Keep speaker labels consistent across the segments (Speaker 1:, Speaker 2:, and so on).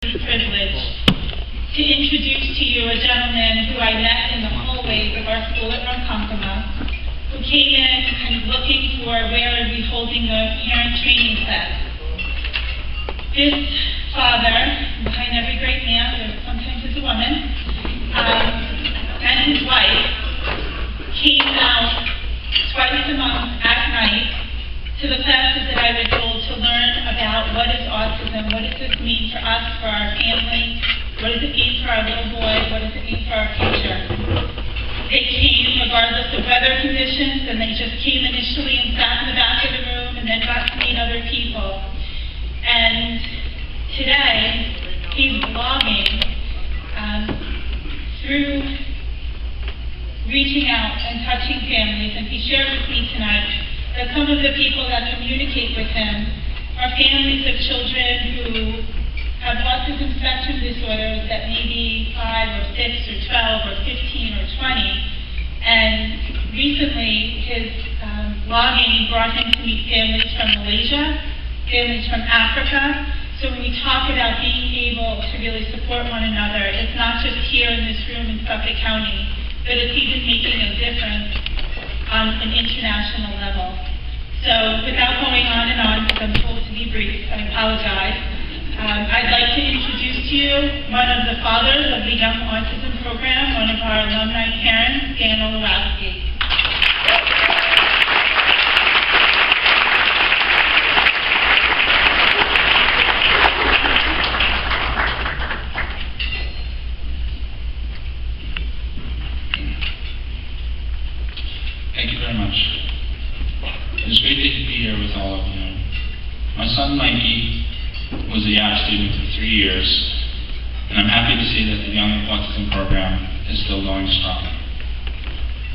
Speaker 1: absolute privilege to introduce to you a gentleman who I met in the hallways of our school at Ronkonkoma, who came in kind of looking for where are we holding the parent training set. This father, behind every great man, there sometimes is a woman, and his wife came out twice a month at night to the classes that I was told to learn about what is autism, what does this mean for us, for our family, what does it mean for our little boy, what does it mean for our future. They came regardless of weather conditions, and they just came initially and sat in the back of the room and then got to meet other people. And today, he's blogging through reaching out and touching families, and he shared with me tonight that some of the people that communicate with him are families of children who have autism spectrum disorders that may be 5 or 6 or 12 or 15 or 20. And recently, his blogging brought him to meet families from Malaysia, families from Africa. So when we talk about being able to really support one another, it's not just here in this room in Suffolk County, but it's even making a difference on an international level. So without going on and on, because I'm told to be brief, I apologize. I'd like to introduce to you one of the fathers of the Young Autism Program, one of our alumni parents, Dan Olawski.
Speaker 2: Thank you very much. It's great to be here with all of you. My son Mikey was a YAP student for 3 years, and I'm happy to see that the Young Autism Program is still going strong.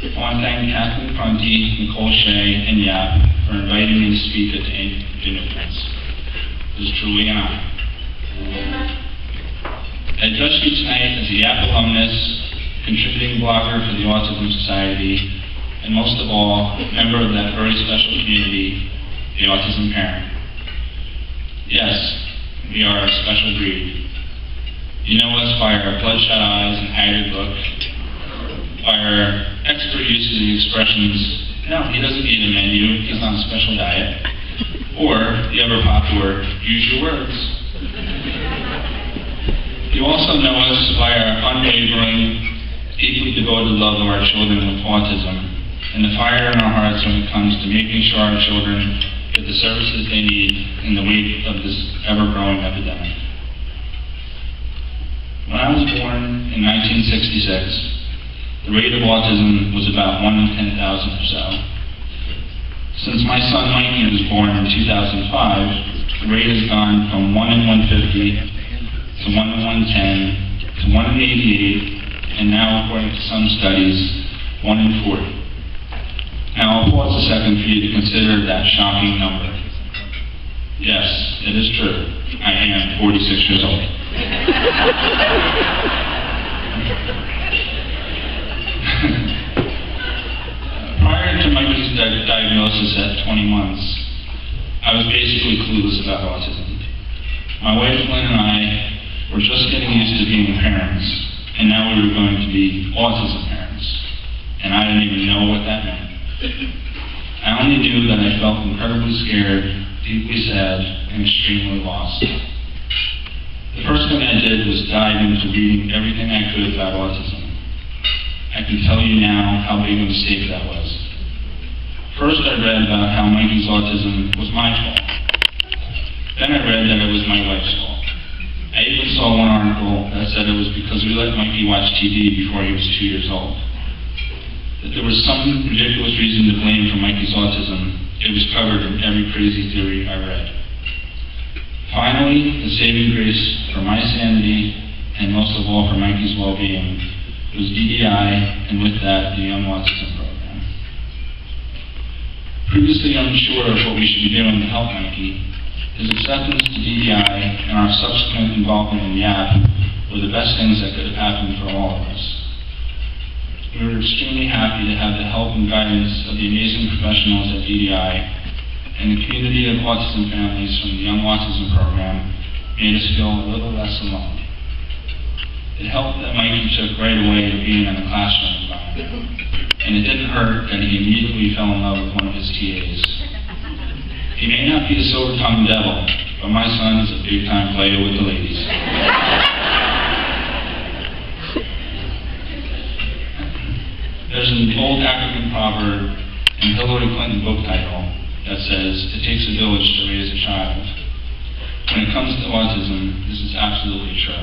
Speaker 2: I want to thank Kathleen Prunty, Nicole Shea, and YAP for inviting me to speak at the YAP Dinner Dance. It was truly an honor. I address you tonight as a YAP alumnus, contributing blogger for the Autism Society, and most of all, member of that very special community, the autism parent. Yes, we are a special breed. You know us by our bloodshot eyes and haggard look, by our expert use of the expressions, no, he doesn't eat a menu, he's on a special diet, or the ever popular, use your words. You also know us by our unwavering, deeply devoted love of our children with autism, and the fire in our hearts when it comes to making sure our children get the services they need in the wake of this ever-growing epidemic. When I was born in 1966, the rate of autism was about 1 in 10,000 or so. Since my son Mikey was born in 2005, the rate has gone from 1 in 150 to 1 in 110 to 1 in 88, and now, according to some studies, 1 in 40. Now, I'll pause a second for you to consider that shocking number. Yes, it is true. I am 46 years old. Prior to Mikey's diagnosis at 20 months, I was basically clueless about autism. My wife Lynn and I were just getting used to being parents, and now we were going to be autism parents. And I didn't even know what that meant. I only knew that I felt incredibly scared, deeply sad, and extremely lost. The first thing I did was dive into reading everything I could about autism. I can tell you now how big a mistake that was. First, I read about how Mikey's autism was my fault. Then I read that it was my wife's fault. I even saw one article that said it was because we let Mikey watch TV before he was 2 years old. That there was some ridiculous reason to blame for Mikey's autism, it was covered in every crazy theory I read. Finally, the saving grace for my sanity, and most of all for Mikey's well-being, was DDI, and with that, the Young Autism Program. Previously unsure of what we should be doing to help Mikey, his acceptance to DDI and our subsequent involvement in YAP were the best things that could have happened for all of us. We were extremely happy to have the help and guidance of the amazing professionals at DDI and the community of autism families from the Young Autism Program made us feel a little less alone. It helped that Mikey took right away to being in a classroom environment, and it didn't hurt that he immediately fell in love with one of his TAs. He may not be a silver-tongued devil, but my son is a big-time player with the ladies. There's an old African proverb and Hillary Clinton book title that says, "It takes a village to raise a child." When it comes to autism, this is absolutely true.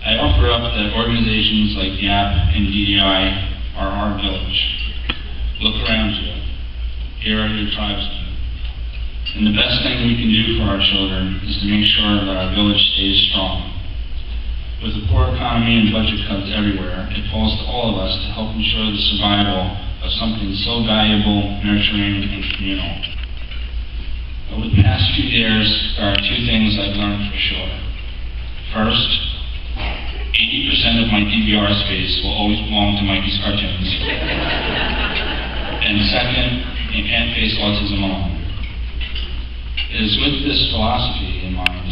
Speaker 2: I offer up that organizations like YAP and DEI are our village. Look around you. Here are your tribesmen. And the best thing we can do for our children is to make sure that our village stays strong. With a poor economy and budget cuts everywhere, it falls to all of us to help ensure the survival of something so valuable, nurturing, and communal. Over the past few years, there are two things I've learned for sure. First, 80% of my DVR space will always belong to Mikey's cartoons. And second, you can't face autism alone. It is with this philosophy in mind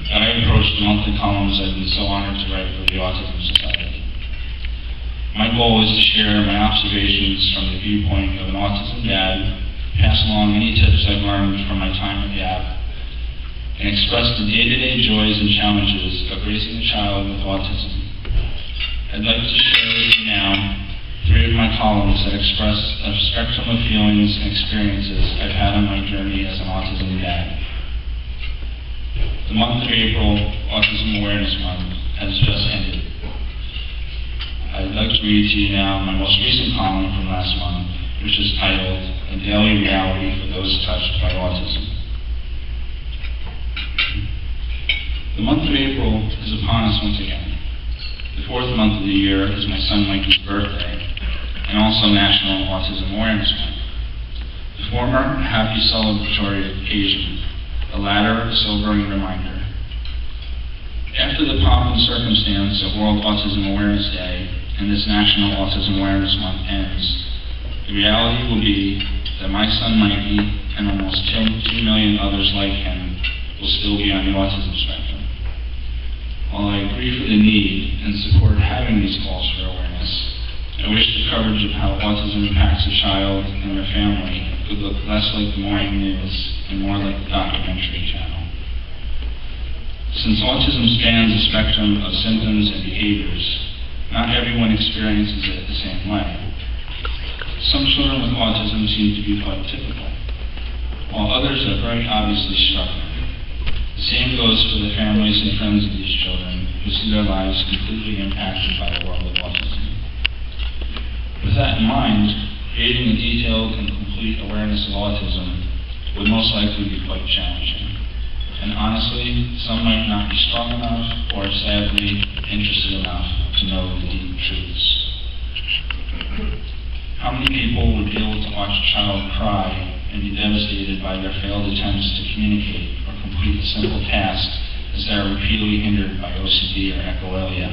Speaker 2: that I approached the monthly columns I've been so honored to write for the Autism Society. My goal is to share my observations from the viewpoint of an autism dad, pass along any tips I've learned from my time at YAP, and express the day-to-day joys and challenges of raising a child with autism. I'd like to share with you now 3 of my columns that express a spectrum of feelings and experiences I've had on my journey as an autism dad. The month of April, Autism Awareness Month, has just ended. I'd like to read to you now my most recent column from last month, which is titled, "A Daily Reality for Those Touched by Autism." The month of April is upon us once again. The 4th month of the year is my son Mikey's birthday, and also National Autism Awareness Month. The former, a happy celebratory occasion, the latter, a sobering reminder. After the pomp and circumstance of World Autism Awareness Day and this National Autism Awareness Month ends, the reality will be that my son Mikey and almost 2 million others like him will still be on the autism spectrum. While I agree for the need and support having these calls for awareness, I wish the coverage of how autism impacts a child and their family could look less like the morning news and more like the documentary channel. Since autism spans a spectrum of symptoms and behaviors, not everyone experiences it the same way. Some children with autism seem to be quite typical, while others are very obviously struggling. The same goes for the families and friends of these children who see their lives completely impacted by the world of autism. With that in mind, creating a detailed and complete awareness of autism would most likely be quite challenging. And honestly, some might not be strong enough or, sadly, interested enough to know the deep truths. How many people would be able to watch a child cry and be devastated by their failed attempts to communicate or complete a simple task as they are repeatedly hindered by OCD or echolalia?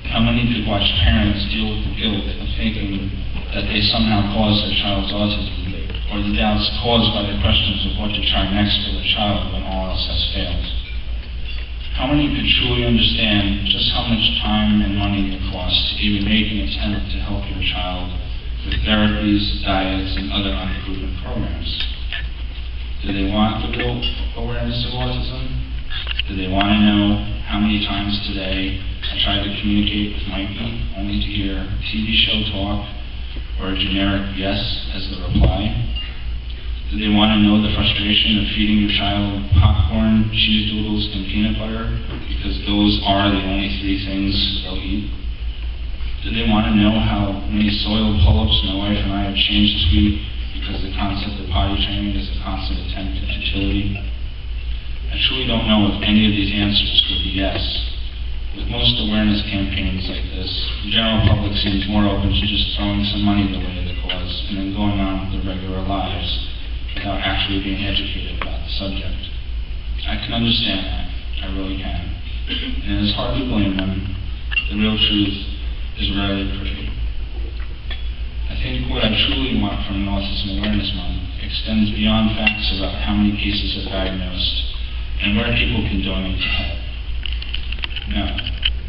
Speaker 2: How many could watch parents deal with the guilt of thinking that they somehow caused their child's autism, or the doubts caused by the questions of what to try next for the child when all else has failed? How many could truly understand just how much time and money it costs to even make an attempt to help your child with therapies, diets, and other unproven programs? Do they want the real awareness of autism? Do they want to know how many times today I tried to communicate with Mikey only to hear TV show talk or a generic yes as the reply? Do they want to know the frustration of feeding your child popcorn, cheese doodles, and peanut butter because those are the only 3 things they'll eat? Do they want to know how many soiled pull-ups my wife and I have changed this week because the concept of potty training is a constant attempt at futility? I truly don't know if any of these answers would be yes. With most awareness campaigns like this, the general public seems more open to just throwing some money the way of the cause and then going on with their regular lives without actually being educated about the subject. I can understand that. I really can. And it is hard to blame them. The real truth is rarely pretty. I think what I truly want from an Autism Awareness Month extends beyond facts about how many cases are diagnosed and where people can donate to help. Now,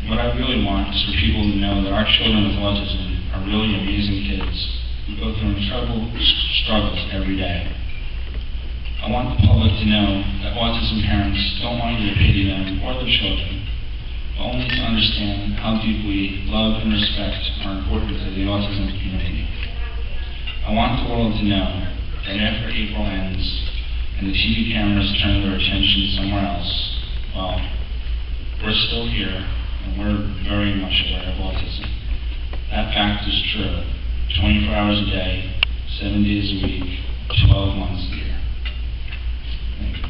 Speaker 2: what I really want is for people to know that our children with autism are really amazing kids who go through incredible struggles every day. I want the public to know that autism parents don't want you to pity them or their children, but only to understand how deeply love and respect are important to the autism community. I want the world to know that after April ends and the TV cameras turn their attention somewhere else, well, we're still here and we're very much aware of autism. That fact is true, 24 hours a day, 7 days a week, 12 months a year. Thank you.